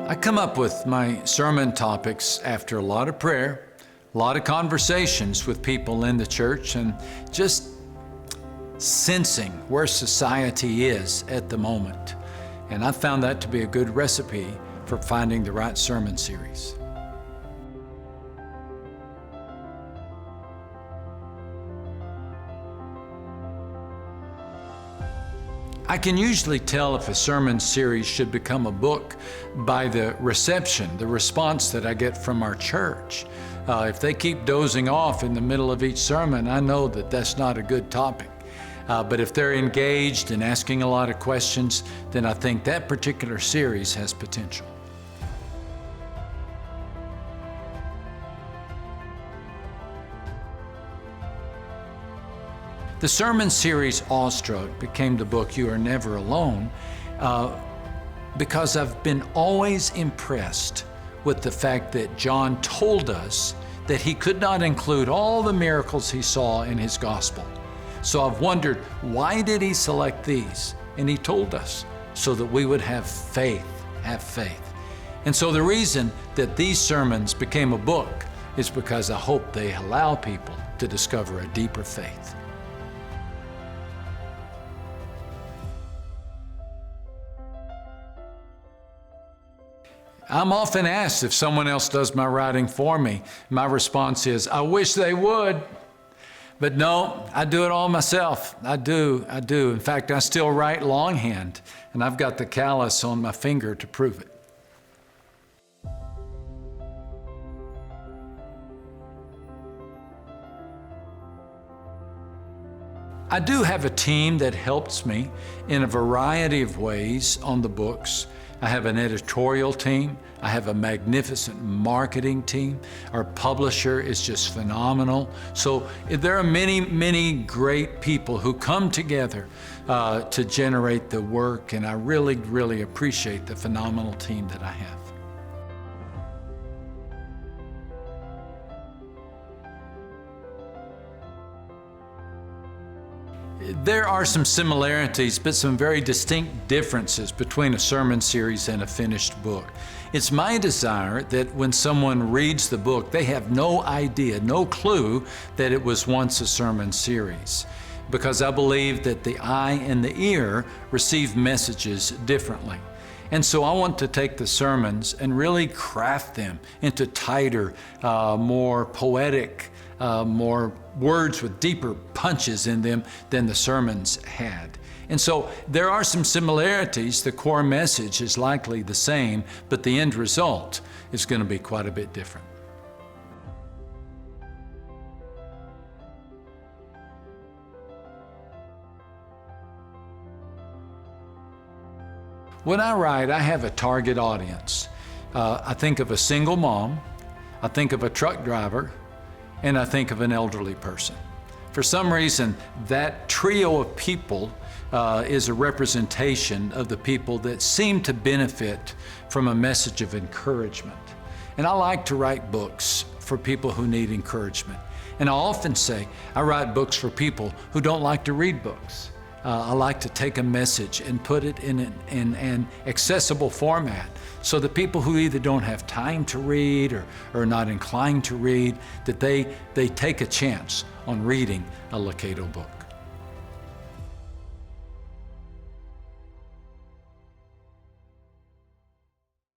I come up with my sermon topics after a lot of prayer, a lot of conversations with people in the church, and just sensing where society is at the moment. And I found that to be a good recipe for finding the right sermon series. I can usually tell if a sermon series should become a book by the reception, the response that I get from our church. If they keep dozing off in the middle of each sermon, I know that that's not a good topic. But if they're engaged and asking a lot of questions, then I think that particular series has potential. The sermon series Awestruck became the book You Are Never Alone because I've been always impressed with the fact that John told us that he could not include all the miracles he saw in his gospel. So I've wondered, why did he select these? And he told us so that we would have faith. And so the reason that these sermons became a book is because I hope they allow people to discover a deeper faith. I'm often asked if someone else does my writing for me. My response is, I wish they would. But no, I do it all myself. I do. In fact, I still write longhand, and I've got the callus on my finger to prove it. I do have a team that helps me in a variety of ways on the books. I have an editorial team. I have a magnificent marketing team. Our publisher is just phenomenal. So there are many great people who come together to generate the work, and I really appreciate the phenomenal team that I have. There are some similarities, but some very distinct differences between a sermon series and a finished book. It's my desire that when someone reads the book, they have no idea, no clue that it was once a sermon series, because I believe that the eye and the ear receive messages differently. And so I want to take the sermons and really craft them into tighter, more poetic, more words with deeper punches in them than the sermons had. And so there are some similarities. The core message is likely the same, but the end result is going to be quite a bit different. When I write, I have a target audience. I think of a single mom, I think of a truck driver, and I think of an elderly person. For some reason, that trio of people is a representation of the people that seem to benefit from a message of encouragement. And I like to write books for people who need encouragement. And I often say, I write books for people who don't like to read books. I like to take a message and put it in an accessible format so that people who either don't have time to read or are not inclined to read, that they take a chance on reading a Lucado book.